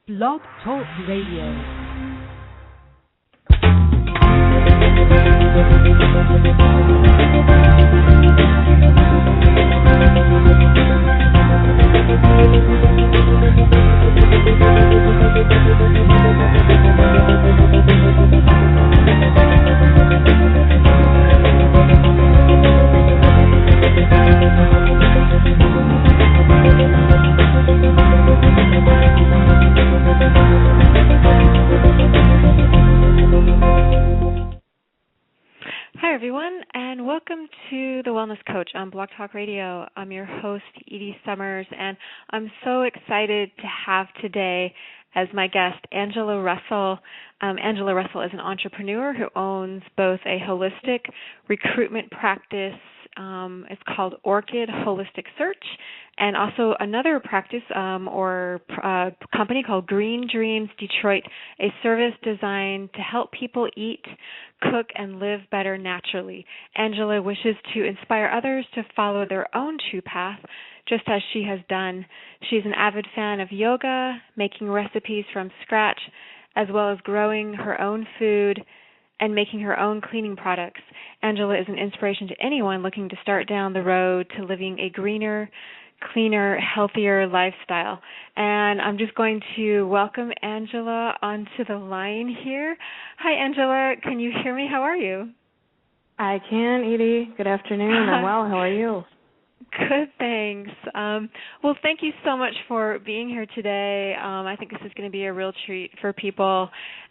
Blog Talk Radio. Hi, everyone, and welcome to The Wellness Coach on Blog Talk Radio. I'm your host, Edie Summers, and I'm so excited to have today as my guest Angela Russell. Angela Russell is an entrepreneur who owns both a holistic recruitment practice. It's called Orchid Holistic Search, and also another practice or company called Green Dreams Detroit, a service designed to help people eat, cook, and live better naturally. Angela wishes to inspire others to follow their own true path, just as she has done. She's an avid fan of yoga, making recipes from scratch, as well as growing her own food and making her own cleaning products. Angela is an inspiration to anyone looking to start down the road to living a greener, cleaner, healthier lifestyle. And I'm just going to welcome Angela onto the line here. Hi, Angela. Can you hear me? How are you? I can, Edie. Good afternoon. I'm well. How are you? Good, thanks. Well, thank you so much for being here today. I think this is going to be a real treat for people.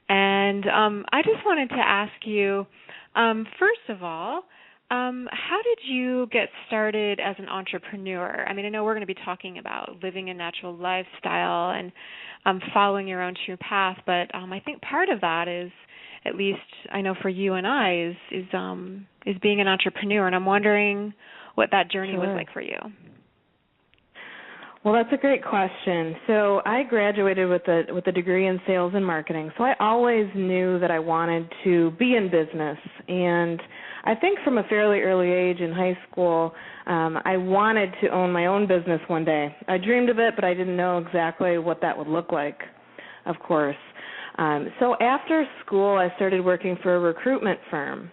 And I just wanted to ask you, first of all, how did you get started as an entrepreneur? I mean, I know we're going to be talking about living a natural lifestyle and following your own true path, but I think part of that is, at least I know for you and I, is being an entrepreneur. And I'm wondering what that journey was like for you. Well, that's a great question. So I graduated with a degree in sales and marketing. So I always knew that I wanted to be in business. And I think from a fairly early age in high school, I wanted to own my own business one day. I dreamed of it, but I didn't know exactly what that would look like, of course. So after school, I started working for a recruitment firm,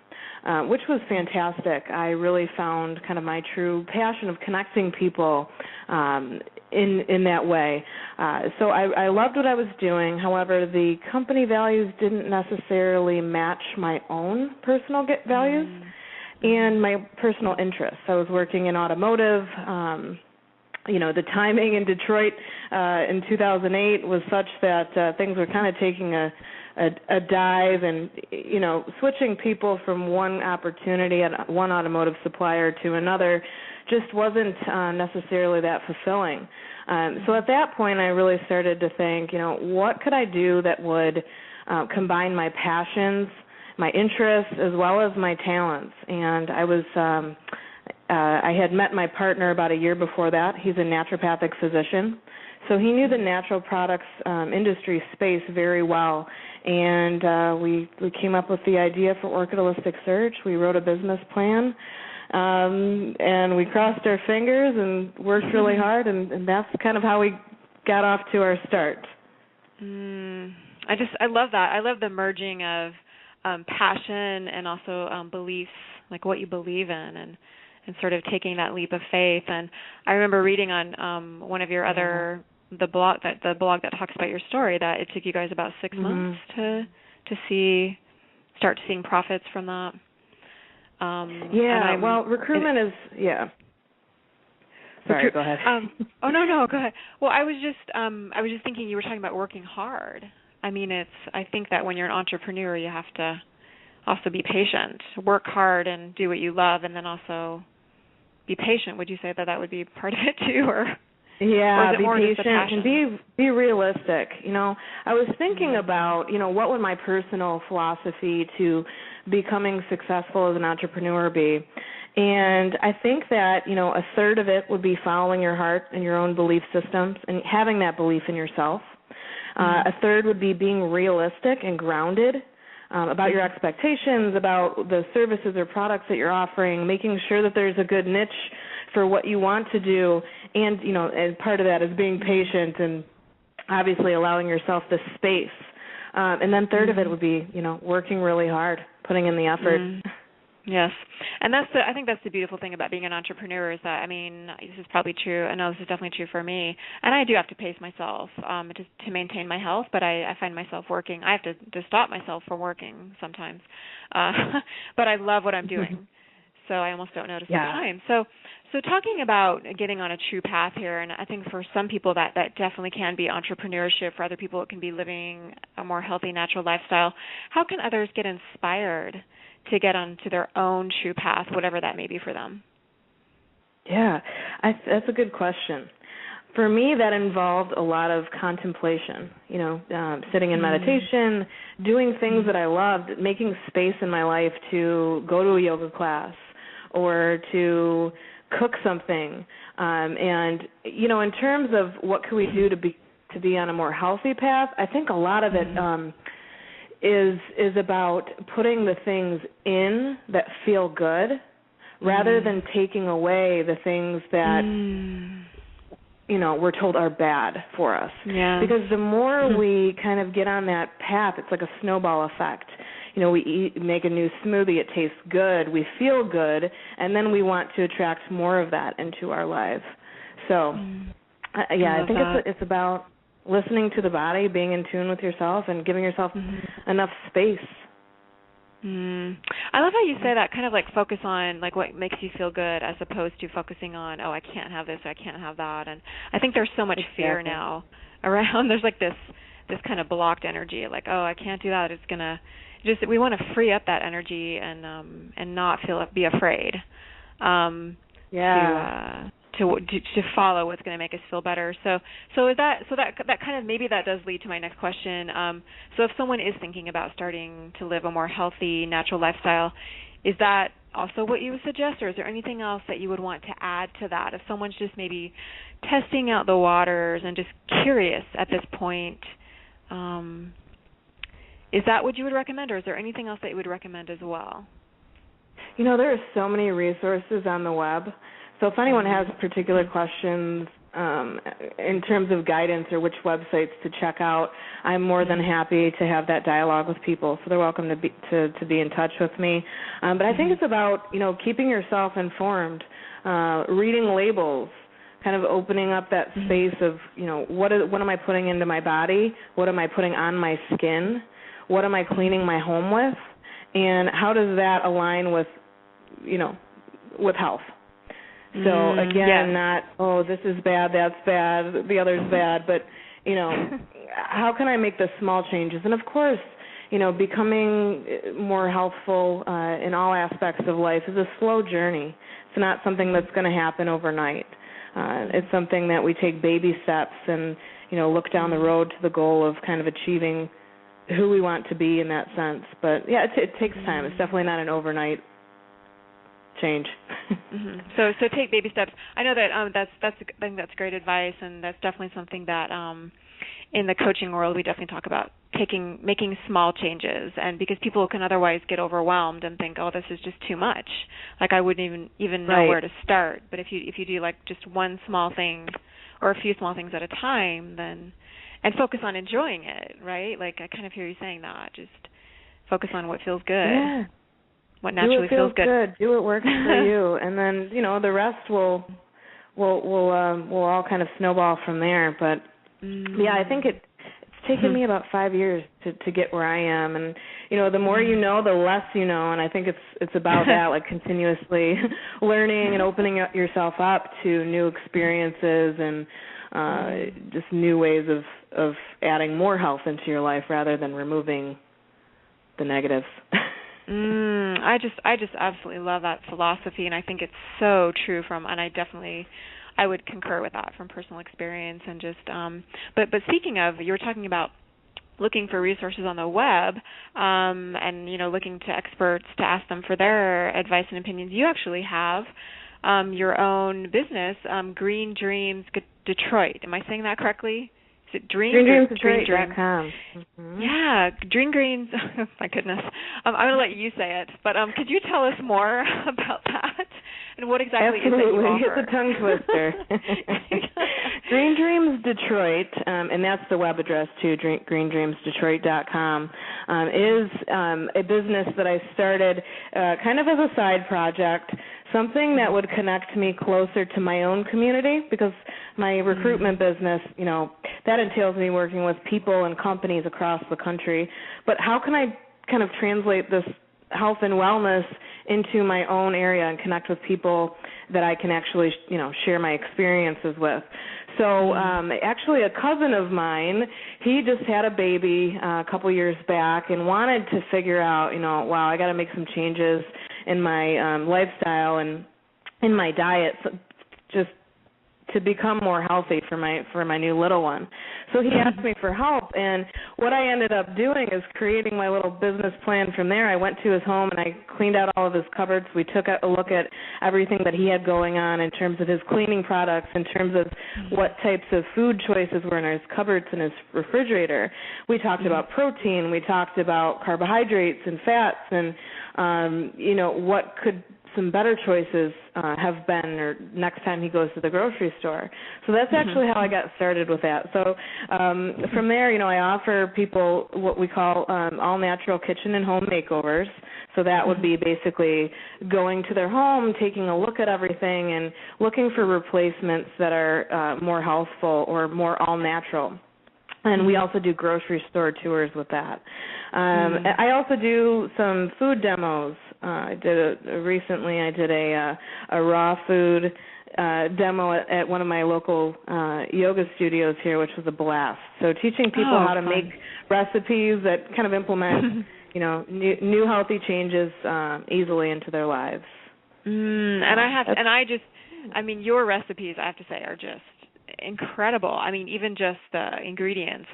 which was fantastic. I really found kind of my true passion of connecting people in that way. So I loved what I was doing. However, the company values didn't necessarily match my own personal values and my personal interests. I was working in automotive. The timing in Detroit in 2008 was such that things were kind of taking a dive, and switching people from one opportunity at one automotive supplier to another just wasn't necessarily that fulfilling. So at that point, I really started to think, what could I do that would combine my passions, my interests, as well as my talents? And I had met my partner about a year before that. He's a naturopathic physician, so he knew the natural products industry space very well. And we came up with the idea for Orchid Holistic Search. We wrote a business plan, and we crossed our fingers and worked really hard, and that's kind of how we got off to our start. I love that. I love the merging of passion and also beliefs, like what you believe in, and sort of taking that leap of faith. And I remember reading on one of your other the blog that talks about your story that it took you guys about 6 months to start seeing profits from that. Recruitment is Sorry, go ahead. No, go ahead. Well, I was just thinking you were talking about working hard. I mean, I think that when you're an entrepreneur, you have to also be patient, work hard, and do what you love, and then also be patient. Would you say that would be part of it too, or? Yeah, be patient and be realistic. I was thinking about, what would my personal philosophy to becoming successful as an entrepreneur be? And I think that, a third of it would be following your heart and your own belief systems and having that belief in yourself. A third would be being realistic and grounded about your expectations, about the services or products that you're offering, making sure that there's a good niche for what you want to do, and and part of that is being patient and obviously allowing yourself the space. And then third of it would be, working really hard, putting in the effort. Yes, and I think that's the beautiful thing about being an entrepreneur is that, this is probably true. I know this is definitely true for me, and I do have to pace myself to maintain my health, but I find myself working. I have to stop myself from working sometimes, but I love what I'm doing, so I almost don't notice the time. So talking about getting on a true path here, and I think for some people that definitely can be entrepreneurship. For other people, it can be living a more healthy, natural lifestyle. How can others get inspired to get onto their own true path, whatever that may be for them? Yeah, that's a good question. For me, that involved a lot of contemplation, sitting in meditation, doing things that I loved, making space in my life to go to a yoga class or to cook something. And, in terms of what can we do to be on a more healthy path, I think a lot of it is about putting the things in that feel good rather than taking away the things that, we're told are bad for us. Yeah. Because the more we kind of get on that path, it's like a snowball effect. We make a new smoothie, it tastes good, we feel good, and then we want to attract more of that into our lives. So, I think it's about listening to the body, being in tune with yourself, and giving yourself enough space. I love how you say that, kind of like focus on like what makes you feel good as opposed to focusing on, I can't have this, or I can't have that. And I think there's so much fear now around. There's like this kind of blocked energy, like, I can't do that. It's gonna we want to free up that energy and not be afraid. To follow what's going to make us feel better. So that kind of, maybe that does lead to my next question. So if someone is thinking about starting to live a more healthy, natural lifestyle, is that also what you would suggest, or is there anything else that you would want to add to that? If someone's just maybe testing out the waters and just curious at this point, is that what you would recommend, or is there anything else that you would recommend as well? There are so many resources on the web. So if anyone has particular questions in terms of guidance or which websites to check out, I'm more than happy to have that dialogue with people. So they're welcome to be in touch with me. But I think it's about keeping yourself informed, reading labels, kind of opening up that space of what am I putting into my body, what am I putting on my skin, what am I cleaning my home with, and how does that align with with health. So again, not, this is bad, that's bad, the other's bad, but, how can I make the small changes? And of course, becoming more healthful in all aspects of life is a slow journey. It's not something that's going to happen overnight. It's something that we take baby steps and, look down the road to the goal of kind of achieving who we want to be in that sense. But, it takes time. It's definitely not an overnight change. So take baby steps. I know that I think that's great advice, and that's definitely something that in the coaching world we definitely talk about making small changes, and because people can otherwise get overwhelmed and think, this is just too much. Like I wouldn't even know where to start. But if you do like just one small thing or a few small things at a time, then and focus on enjoying it, right? Like I kind of hear you saying that. Just focus on what feels good. Yeah. What naturally feels good. Do what works for you, and then the rest will all kind of snowball from there. But I think it's taken me about 5 years to get where I am, and the more you know, the less you know, and I think it's about that, like continuously learning and opening yourself up to new experiences and just new ways of adding more health into your life rather than removing the negatives. I just absolutely love that philosophy, and I think it's so true and I would concur with that from personal experience, and just but speaking of, you were talking about looking for resources on the web, and looking to experts to ask them for their advice and opinions. You actually have your own business, Green Dreams Detroit. Am I saying that correctly? Is it Dreams or Dream Dreams? DreamDreamsDetroit.com. Mm-hmm. Yeah, Dream Greens. Oh, my goodness. I'm going to let you say it, but could you tell us more about that and what exactly Absolutely. is it you offer? It's a tongue twister. Dream Dreams Detroit, and that's the web address too, greendreamsdetroit.com, is a business that I started kind of as a side project, something that would connect me closer to my own community, because my recruitment business, that entails me working with people and companies across the country. But how can I kind of translate this health and wellness into my own area and connect with people that I can actually, share my experiences with? So actually a cousin of mine, he just had a baby a couple years back and wanted to figure out, wow, I got to make some changes in my lifestyle and in my diet, just to become more healthy for my new little one. So he asked me for help, and what I ended up doing is creating my little business plan from there. I went to his home and I cleaned out all of his cupboards. We took a look at everything that he had going on in terms of his cleaning products, in terms of what types of food choices were in his cupboards and his refrigerator. We talked about protein. We talked about carbohydrates and fats, and what could some better choices have been, or next time he goes to the grocery store. So that's actually how I got started with that. So from there, I offer people what we call all-natural kitchen and home makeovers. So that would be basically going to their home, taking a look at everything, and looking for replacements that are more healthful or more all-natural. And we also do grocery store tours with that. I also do some food demos. Recently I did a raw food demo at one of my local yoga studios here, which was a blast. So teaching people how to make recipes that kind of implement, new healthy changes easily into their lives. Your recipes, I have to say, are just incredible. I mean, even just the ingredients,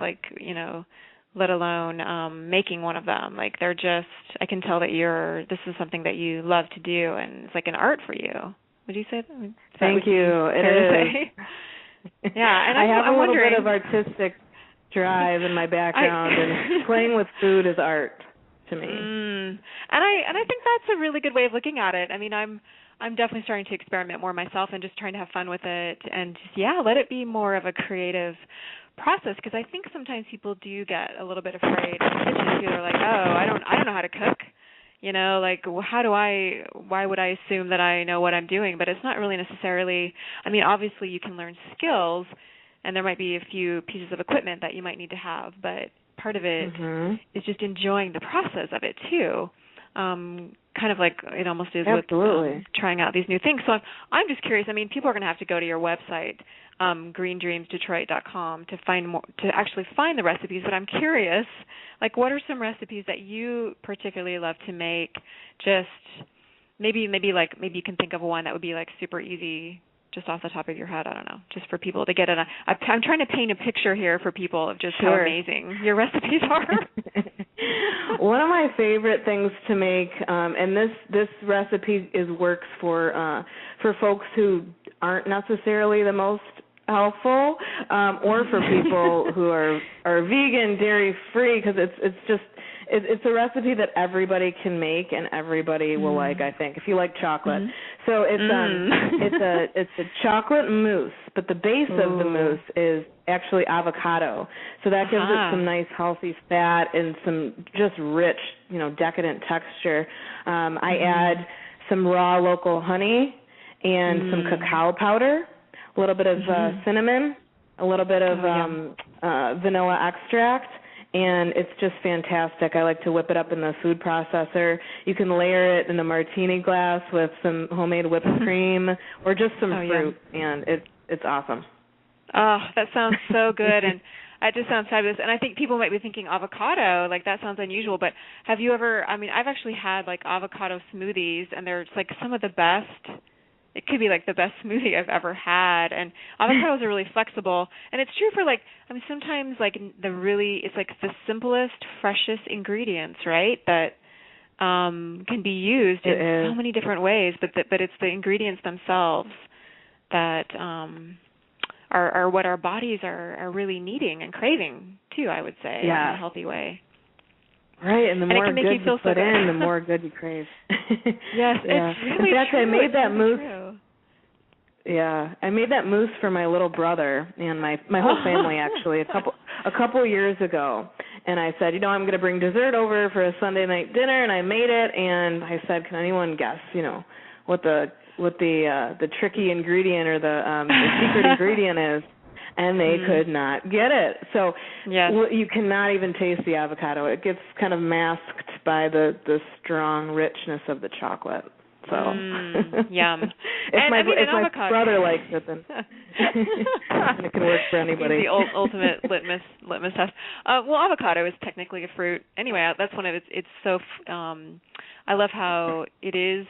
let alone making one of them. They're just, I can tell that this is something that you love to do, and it's like an art for you. Would you say that? Thank you. It is. Yeah, and I'm a little bit of artistic drive in my background, and playing with food is art to me. And I think that's a really good way of looking at it. I mean, I'm definitely starting to experiment more myself and just trying to have fun with it, and just let it be more of a creative process, because I think sometimes people do get a little bit afraid in the kitchen. They're like, I don't know how to cook. Why would I assume that I know what I'm doing? But it's not really necessarily, obviously you can learn skills, and there might be a few pieces of equipment that you might need to have, but part of it is just enjoying the process of it too. Kind of like it almost is with trying out these new things. So I'm just curious. People are going to have to go to your website, greendreamsdetroit.com, to actually find the recipes. But I'm curious, what are some recipes that you particularly love to make? Just maybe you can think of one that would be super easy, just off the top of your head. I don't know, just for people to get I'm trying to paint a picture here for people of just how amazing your recipes are. One of my favorite things to make, and this recipe works for folks who aren't necessarily the most helpful, or for people who are vegan, dairy free, because it's a recipe that everybody can make and everybody will like, I think, if you like chocolate. So it's a chocolate mousse, but the base of the mousse is actually avocado. So that gives it some nice healthy fat and some just rich, decadent texture. I add some raw local honey and some cacao powder, a little bit of cinnamon, a little bit of vanilla extract, and it's just fantastic. I like to whip it up in the food processor. You can layer it in a martini glass with some homemade whipped cream or just some fruit, and it's awesome. Oh, that sounds so good, and it just sounds fabulous. And I think people might be thinking avocado, that sounds unusual, but have you ever, I've actually had, avocado smoothies, and they're, some of the best. It could be, the best smoothie I've ever had. And avocados are really flexible. And it's true for, sometimes, it's, the simplest, freshest ingredients, right, that can be used in so many different ways. But it's the ingredients themselves that are what our bodies are really needing and craving too, I would say, in a healthy way. Right, and the more good you put in, the more good you crave. Yes, it's really true. In fact, I made that mousse. True. Yeah, I made that mousse for my little brother and my whole family actually a couple years ago. And I said, I'm going to bring dessert over for a Sunday night dinner, and I made it. And I said, can anyone guess, what the tricky ingredient or the secret ingredient is? And they could not get it. So you cannot even taste the avocado. It gets kind of masked by the strong richness of the chocolate. So yum. if my brother likes it, then it can work for anybody. The ultimate litmus test. Well, avocado is technically a fruit. Anyway, that's one of it's so. I love how it is.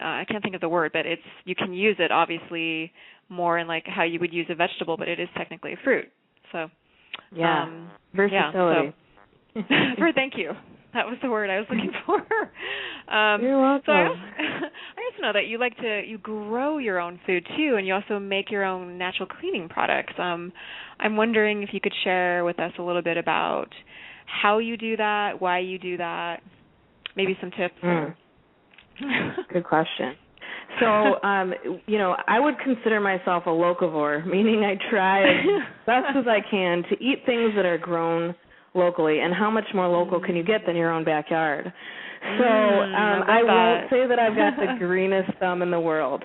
I can't think of the word, but you can use it obviously more in like how you would use a vegetable, but it is technically a fruit. So versatility. Thank you. That was the word I was looking for. You're welcome. So I also know that you grow your own food too, and you also make your own natural cleaning products. I'm wondering if you could share with us a little bit about how you do that, why you do that, maybe some tips. Good question. So, I would consider myself a locavore, meaning I try as best as I can to eat things that are grown locally. And how much more local can you get than your own backyard? So I won't say that I've got the greenest thumb in the world,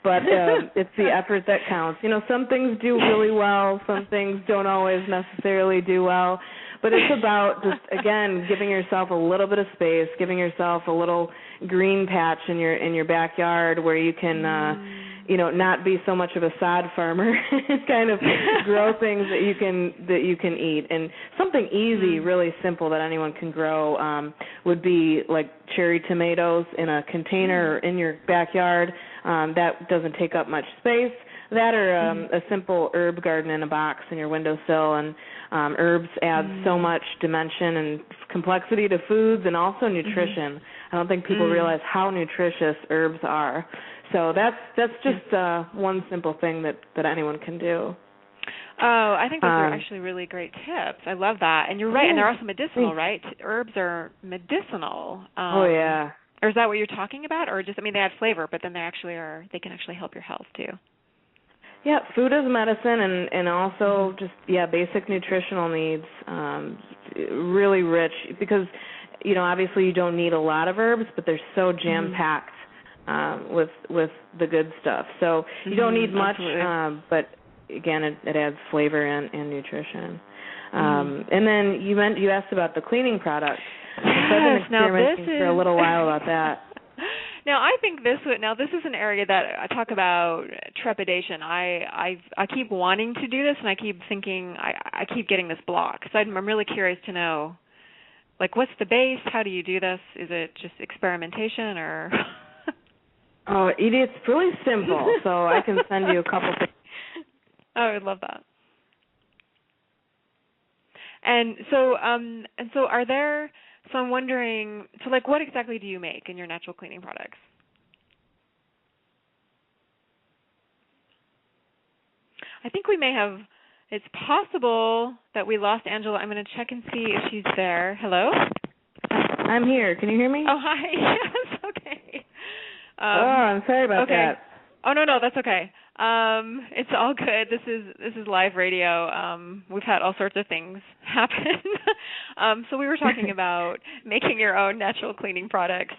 but it's the effort that counts. Some things do really well, some things don't always necessarily do well. But it's about just, again, giving yourself a little bit of space, giving yourself a little green patch in your backyard where you can, not be so much of a sod farmer, kind of grow things that you can eat. And something easy, really simple that anyone can grow would be like cherry tomatoes in a container or in your backyard. That doesn't take up much space. That or a simple herb garden in a box in your windowsill. And herbs add so much dimension and complexity to foods and also nutrition. I don't think people realize how nutritious herbs are. So that's just one simple thing that anyone can do. Oh, I think those are actually really great tips. I love that. And you're right, and they're also medicinal, right? Herbs are medicinal. Oh, yeah. Or is that what you're talking about? Or just, they add flavor, but then they can actually help your health too. Yeah, food is medicine and also just, basic nutritional needs, really rich because, obviously you don't need a lot of herbs, but they're so jam-packed with the good stuff. So you don't need much, but, again, it adds flavor and nutrition. And then you asked about the cleaning products. I've been experimenting for a little while about that. Now, I think this is an area that I talk about trepidation. I keep wanting to do this, and I keep thinking I keep getting this block. So I'm really curious to know, like, what's the base? How do you do this? Is it just experimentation, or? Oh, it's really simple. So I can send you a couple things. Oh, I would love that. And so are there? So I'm wondering, what exactly do you make in your natural cleaning products? I think we may have, it's possible that we lost Angela. I'm going to check and see if she's there. Hello? I'm here. Can you hear me? Oh, hi. Yes, okay. I'm sorry about that. Oh, no, that's okay. It's all good. This is live radio. We've had all sorts of things happen. So we were talking about making your own natural cleaning products.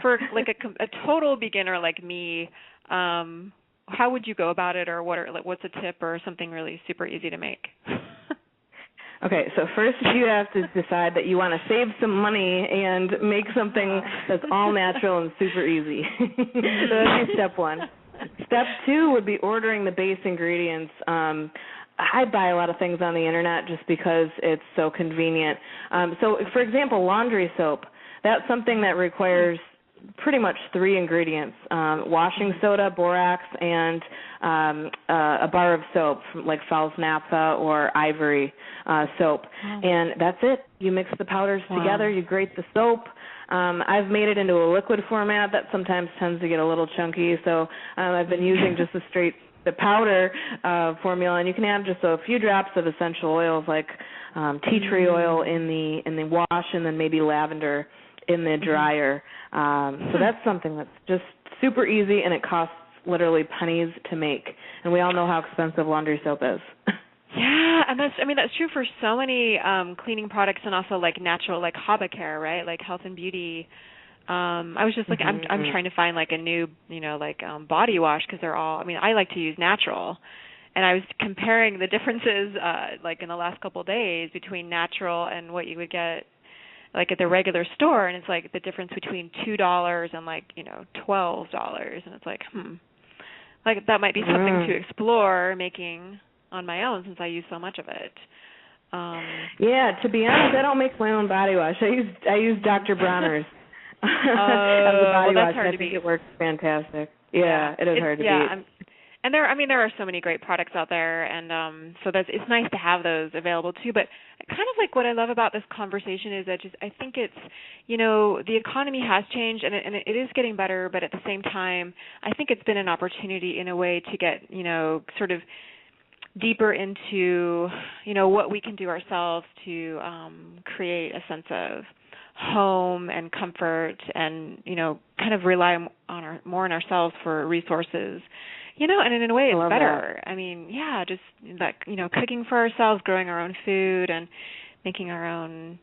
For like a total beginner like me, how would you go about it, or what's a tip or something really super easy to make? Okay, so first you have to decide that you want to save some money and make something that's all natural and super easy. So that's step one. Step two would be ordering the base ingredients. I buy a lot of things on the internet just because it's so convenient. So, for example, laundry soap, that's something that requires pretty much 3 ingredients, washing soda, borax, and a bar of soap, like Fowl's Naphtha or Ivory soap. And that's it. You mix the powders together, you grate the soap. I've made it into a liquid format that sometimes tends to get a little chunky, so I've been using just a straight the powder formula, and you can add just a few drops of essential oils like tea tree oil in the wash, and then maybe lavender in the dryer. So that's something that's just super easy, and it costs literally pennies to make. And we all know how expensive laundry soap is. Yeah, and that's true for so many cleaning products, and also like natural, like Haba Care, right? Like health and beauty. I was just looking. I'm trying to find like a new, body wash, because they're all. I mean, I like to use natural, and I was comparing the differences, like in the last couple of days, between natural and what you would get, like at the regular store, and it's like the difference between $2 and like $12, and it's like, like that might be something to explore making on my own, since I use so much of it. Yeah, to be honest, I don't make my own body wash. I use Dr. Bronner's. As a body wash. I think it works fantastic. Yeah, it is hard to beat. And there are so many great products out there, and so it's nice to have those available too. But kind of like what I love about this conversation is that I think it's, the economy has changed, and it is getting better, but at the same time, I think it's been an opportunity in a way to get, sort of deeper into, what we can do ourselves to create a sense of home and comfort, and kind of rely more on ourselves for resources, and in a way it's better. That. I mean, just that, cooking for ourselves, growing our own food, and making our own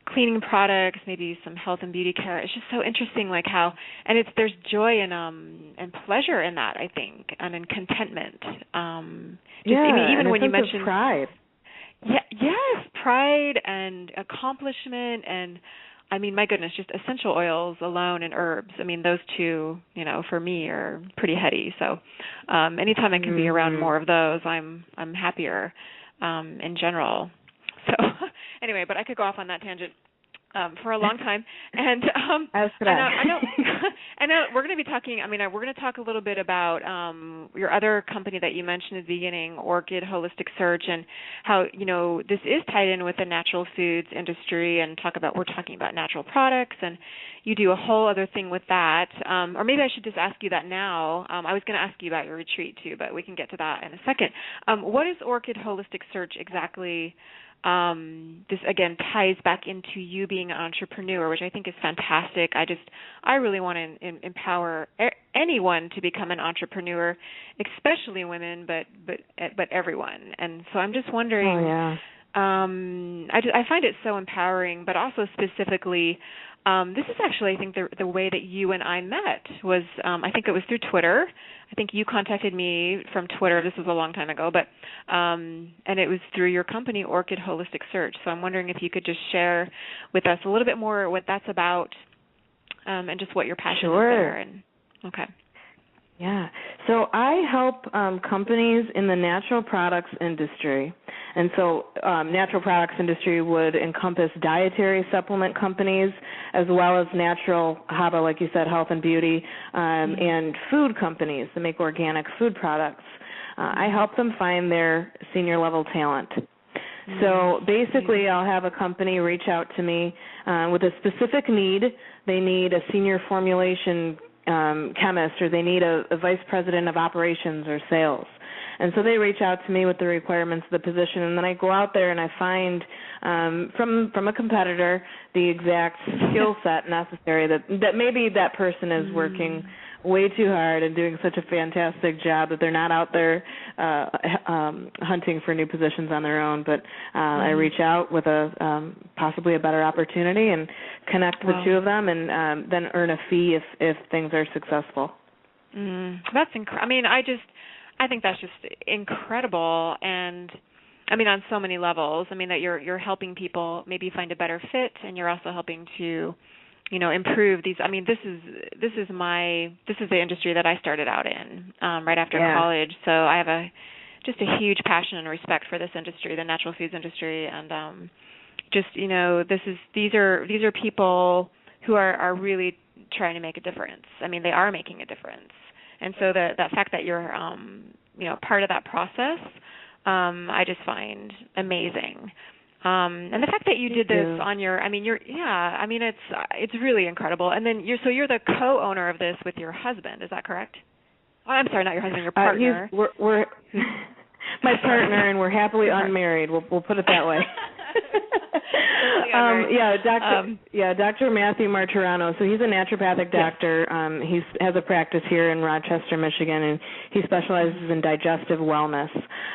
cleaning products, maybe some health and beauty care. It's just so interesting, like how, and there's joy and pleasure in that, I think, and in contentment. Even when you mentioned pride. Yeah, yes, pride and accomplishment, and I mean, my goodness, just essential oils alone and herbs. I mean, those two, for me are pretty heady. So, anytime I can be around more of those, I'm happier, in general. So, anyway, but I could go off on that tangent for a long time, and I know we're going to be talking. I mean, we're going to talk a little bit about your other company that you mentioned at the beginning, Orchid Holistic Search, and how this is tied in with the natural foods industry, and we're talking about natural products, and you do a whole other thing with that. Or maybe I should just ask you that now. I was going to ask you about your retreat too, but we can get to that in a second. What is Orchid Holistic Search exactly? This again ties back into you being an entrepreneur, which I think is fantastic. I really want to empower anyone to become an entrepreneur, especially women, but everyone. And so I'm just wondering. I find it so empowering, but also specifically, this is actually, I think, the way that you and I met was, I think it was through Twitter. I think you contacted me from Twitter. This was a long time ago, but and it was through your company, Orchid Holistic Search. So I'm wondering if you could just share with us a little bit more what that's about, and just what your passion is there. And, okay. Yeah. So I help companies in the natural products industry. And so natural products industry would encompass dietary supplement companies as well as natural, Haba, like you said, health and beauty, and food companies that make organic food products. I help them find their senior level talent. So basically I'll have a company reach out to me with a specific need. They need a senior formulation chemist, or they need a vice president of operations or sales. And so they reach out to me with the requirements of the position, and then I go out there and I find from a competitor the exact skill set necessary that maybe that person is working way too hard and doing such a fantastic job that they're not out there hunting for new positions on their own. But I reach out with possibly a better opportunity and connect the two of them, and then earn a fee if things are successful. That's incredible. I mean, I think that's just incredible, and I mean on so many levels. I mean that you're helping people maybe find a better fit, and you're also helping to improve these. I mean, this is the industry that I started out in right after college. So I have just a huge passion and respect for this industry, the natural foods industry, and these are people who are really trying to make a difference. I mean, they are making a difference, and so that fact that you're part of that process, I just find amazing. And the fact that you did this on it's really incredible. And then you're the co-owner of this with your husband, is that correct? Oh, I'm sorry, not your husband, your partner. We're my partner, and we're happily unmarried. We'll put it that way. Dr. Matthew Marturano. So he's a naturopathic doctor. He has a practice here in Rochester, Michigan, and he specializes in digestive wellness.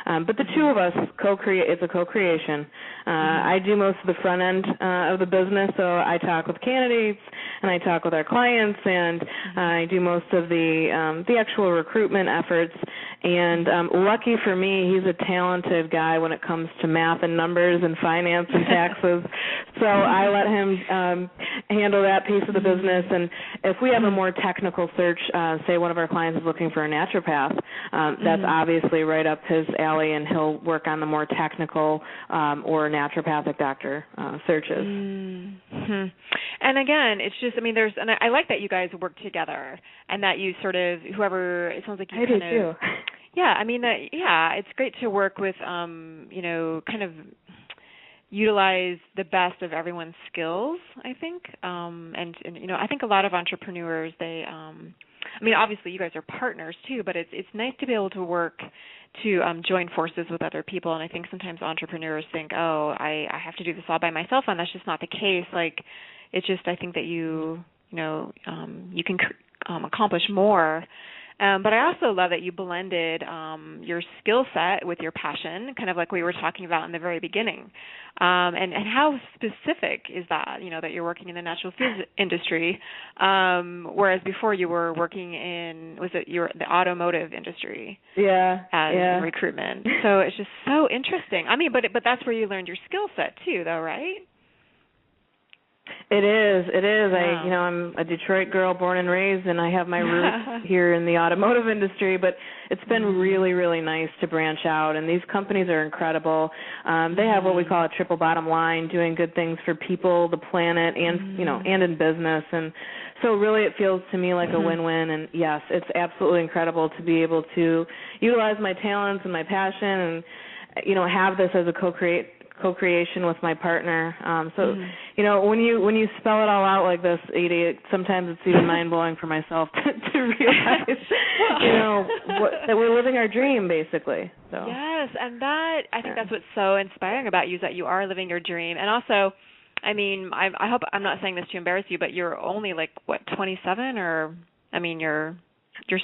But the two of us it's a co-creation. I do most of the front end of the business, so I talk with candidates and I talk with our clients, and I do most of the actual recruitment efforts. And lucky for me, he's a talented guy when it comes to math and numbers and finance and taxes. So I let him handle that piece of the business. And if we have a more technical search, say one of our clients is looking for a naturopath, that's obviously right up his alley, and he'll work on the more technical or naturopathic doctor searches. And again, it's just, and I like that you guys work together, and that you sort of, it sounds like you kind of. I do too. Yeah, it's great to work with, kind of utilize the best of everyone's skills, I think. And I think a lot of entrepreneurs, they, obviously you guys are partners too, but it's nice to be able to work to join forces with other people. And I think sometimes entrepreneurs think, oh, I have to do this all by myself, and that's just not the case. Like, it's just, I think that you can accomplish more. But I also love that you blended your skill set with your passion, kind of like we were talking about in the very beginning. And how specific is that, that you're working in the natural foods industry, whereas before you were working in, the automotive industry as recruitment. So it's just so interesting. But that's where you learned your skill set too, though, right? It is. Wow. I'm a Detroit girl, born and raised, and I have my roots here in the automotive industry, but it's been really, really nice to branch out, and these companies are incredible. They have what we call a triple bottom line, doing good things for people, the planet, and, and in business. And so really it feels to me like a win-win, and yes, it's absolutely incredible to be able to utilize my talents and my passion and, have this as a co-creation with my partner. When you spell it all out like this, Edie, sometimes it's even mind-blowing for myself to realize, that we're living our dream, basically. So. Yes, and I think that's what's so inspiring about you, is that you are living your dream. And also, I hope I'm not saying this to embarrass you, but you're only 27, or you're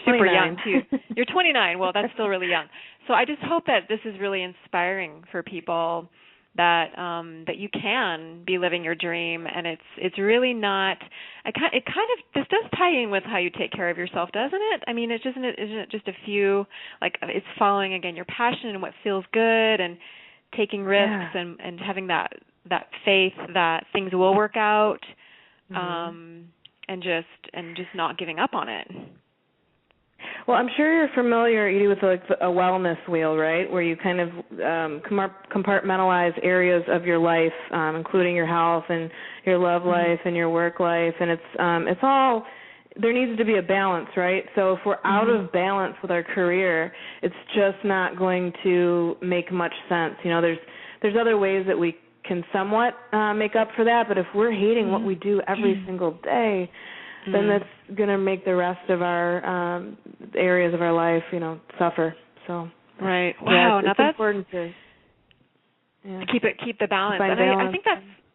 super 29. young too. You're 29. Well, that's still really young. So I just hope that this is really inspiring for people, that you can be living your dream, and it's really not. This does tie in with how you take care of yourself, doesn't it? Isn't it just a few, it's following again your passion and what feels good, and taking risks, and having that faith that things will work out, and just not giving up on it. Well, I'm sure you're familiar, Edie, with a wellness wheel, right, where you kind of compartmentalize areas of your life, including your health and your love life and your work life, and it's all, there needs to be a balance, right? So if we're out of balance with our career, it's just not going to make much sense. There's other ways that we can somewhat make up for that, but if we're hating what we do every single day, then that's going to make the rest of our areas of our life, suffer. So right. Wow. It's important to keep the balance. And I think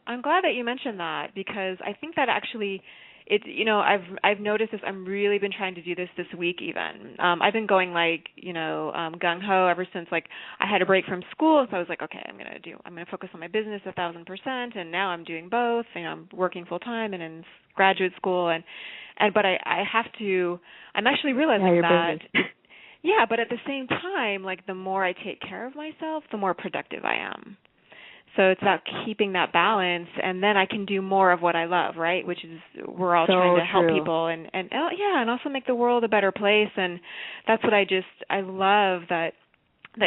I'm glad that you mentioned that, because I think that actually I've noticed this. I've really been trying to do this week even. I've been going gung ho ever since I had a break from school, so I was like, okay, I'm gonna focus on my business 1,000%, and now I'm doing both. I'm working full time and in graduate school, but I have to. I'm actually realizing that. Yeah, but at the same time, the more I take care of myself, the more productive I am. So it's about keeping that balance, and then I can do more of what I love, right? Which is, we're all trying to help people and also make the world a better place. And that's what I love, that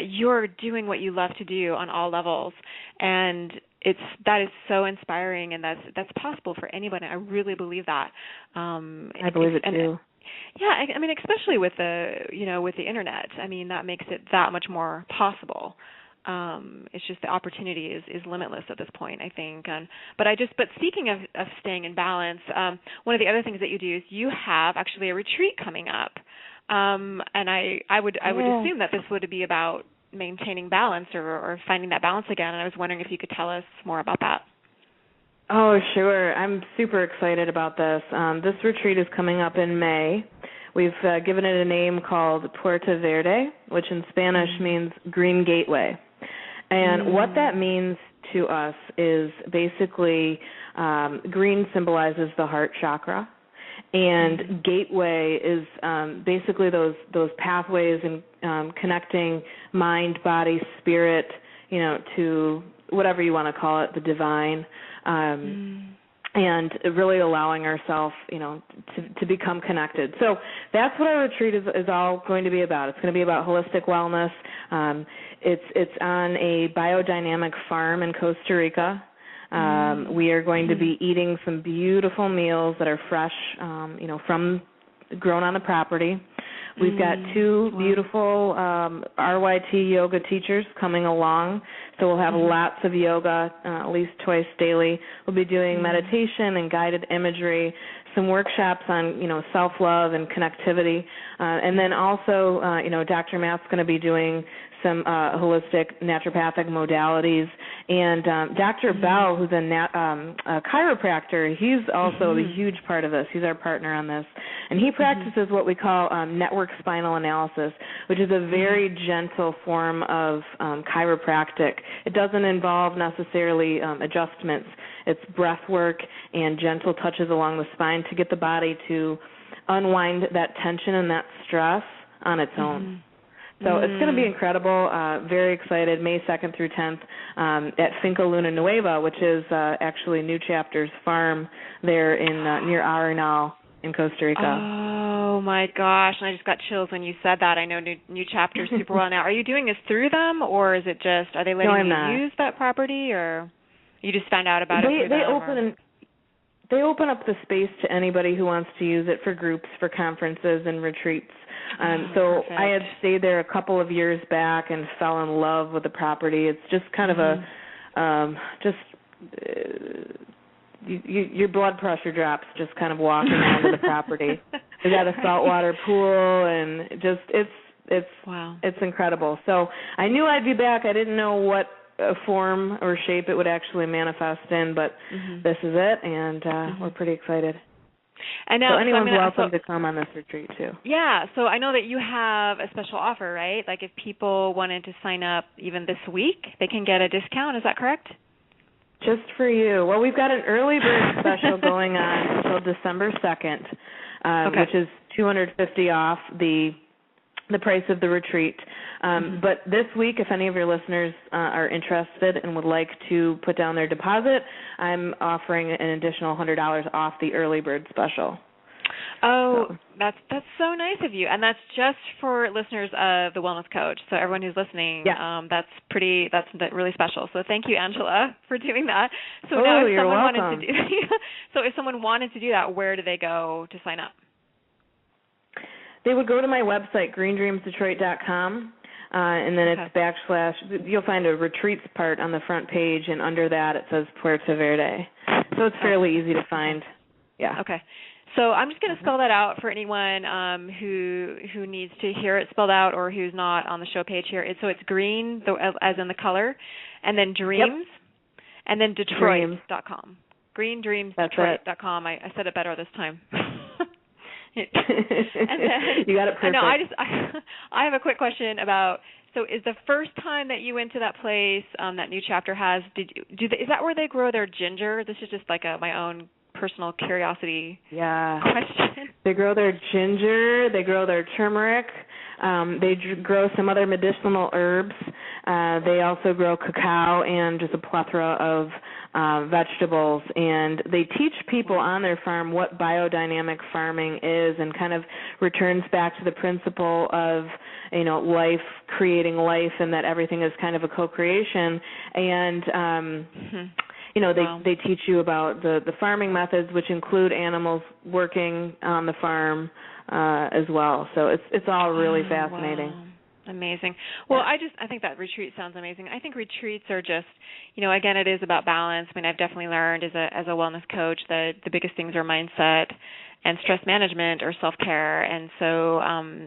you're doing what you love to do on all levels. And that is so inspiring, and that's possible for anybody. I really believe that. I believe it too. Yeah, especially with with the internet. That makes it that much more possible. It's just the opportunity is limitless at this point, I think. But speaking of staying in balance, one of the other things that you do is you have actually a retreat coming up And I would assume that this would be about maintaining balance or finding that balance again. And I was wondering if you could tell us more about that. Oh, sure. I'm super excited about this. This retreat is coming up in May. We've given it a name called Puerto Verde, which in Spanish means Green Gateway. And what that means to us is basically green symbolizes the heart chakra, and gateway is basically those pathways and connecting mind, body, spirit, to whatever you want to call it, the divine. And really allowing ourselves, to become connected. So that's what our retreat is all going to be about. It's going to be about holistic wellness. It's on a biodynamic farm in Costa Rica. We are going to be eating some beautiful meals that are fresh, grown on the property. We've got two beautiful RYT yoga teachers coming along, so we'll have lots of yoga at least twice daily. We'll be doing meditation and guided imagery, some workshops on, self-love and connectivity, and then also, Dr. Matt's going to be doing some holistic naturopathic modalities. And Dr. Bell, who's a chiropractor, he's also a huge part of this. He's our partner on this. And he practices what we call network spinal analysis, which is a very gentle form of chiropractic. It doesn't involve necessarily adjustments. It's breath work and gentle touches along the spine to get the body to unwind that tension and that stress on its own. So it's going to be incredible. Very excited. May 2nd through 10th at Finca Luna Nueva, which is actually New Chapter's farm there in near Arenal in Costa Rica. Oh my gosh! And I just got chills when you said that. I know New Chapter super well now. Are you doing this through them, or is it just are they letting you use that property, or you just found out about it through them? They open up the space to anybody who wants to use it for groups, for conferences and retreats. So perfect. I had stayed there a couple of years back and fell in love with the property. It's just kind of your blood pressure drops just kind of walking onto the property. We got a saltwater pool, and just it's incredible. So I knew I'd be back. I didn't know what form or shape it would actually manifest in, but this is it, and we're pretty excited. And now, so anyone's welcome to come on this retreat too. Yeah, so I know that you have a special offer, right? Like if people wanted to sign up even this week, they can get a discount. Is that correct? Just for you. Well, we've got an early bird special going on until December 2nd, which is $250 off the price of the retreat. But this week, if any of your listeners are interested and would like to put down their deposit, I'm offering an additional $100 off the early bird special. Oh, so. That's so nice of you. And that's just for listeners of the Wellness Coach. So everyone who's listening, that's really special. So thank you, Angela, for doing that. So now if someone wanted to do if someone wanted to do that, where do they go to sign up? They would go to my website, greendreamsdetroit.com, and then it's / you'll find a retreats part on the front page, and under that it says Puerto Verde. So it's fairly easy to find. Yeah. Okay. So I'm just going to spell that out for anyone who needs to hear it spelled out or who's not on the show page here. So it's green, as in the color, and then dreams, and then Detroit.com. Greendreamsdetroit.com. I said it better this time. And then, you got it perfect. I have a quick question about, so is the first time that you went to that place that New Chapter has, is that where they grow their ginger? This is just like my own personal curiosity question. They grow their ginger, they grow their turmeric, they grow some other medicinal herbs. They also grow cacao and just a plethora of vegetables, and they teach people on their farm what biodynamic farming is, and kind of returns back to the principle of life creating life, and that everything is kind of a co-creation. And they teach you about the farming methods, which include animals working on the farm as well. So it's all really fascinating. Wow. Amazing. Well, I think that retreat sounds amazing. I think retreats are just, again, it is about balance. I mean, I've definitely learned as a wellness coach that the biggest things are mindset and stress management or self-care. And so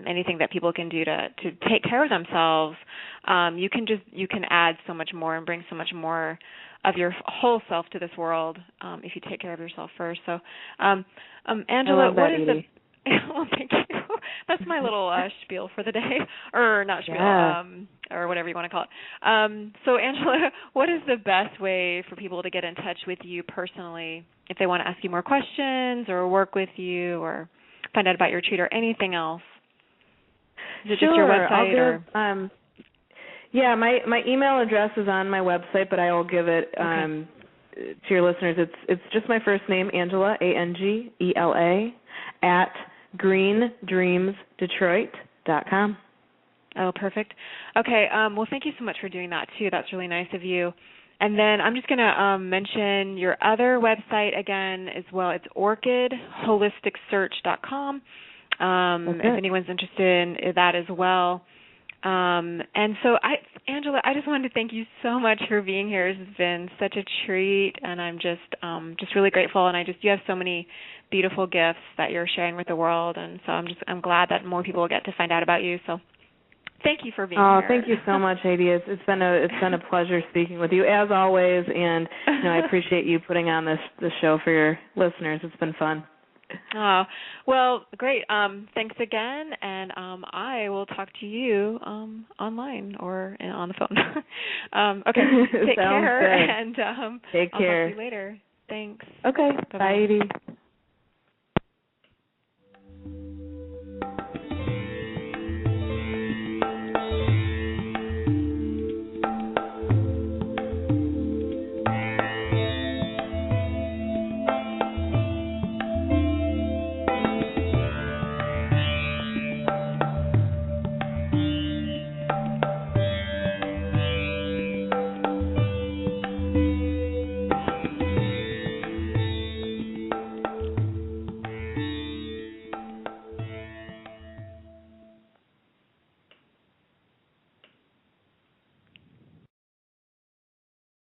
anything that people can do to take care of themselves, you can add so much more and bring so much more of your whole self to this world if you take care of yourself first. So, Angela, what is the well, thank you. That's my little spiel for the day, or not spiel, or whatever you want to call it. So, Angela, what is the best way for people to get in touch with you personally if they want to ask you more questions or work with you or find out about your retreat or anything else? Is it just your website? My email address is on my website, but I will give it to your listeners. It's just my first name, Angela, Angela, at greendreamsdetroit.com. Oh, perfect. Okay. Well, thank you so much for doing that, too. That's really nice of you. And then I'm just going to mention your other website again as well. It's orchidholisticsearch.com if anyone's interested in that as well. And so, Angela, I just wanted to thank you so much for being here. This has been such a treat, and I'm just really grateful. And you have so many beautiful gifts that you're sharing with the world, and so I'm glad that more people will get to find out about you. So, thank you for being here. Oh, thank you so much, Heidi. It's been a pleasure speaking with you as always, and I appreciate you putting on this show for your listeners. It's been fun. Oh, well, great. Thanks again, and I will talk to you online or on the phone. Okay, take care, good. and Take care. I'll talk to you later. Thanks. Okay, Bye-bye. bye, Edie.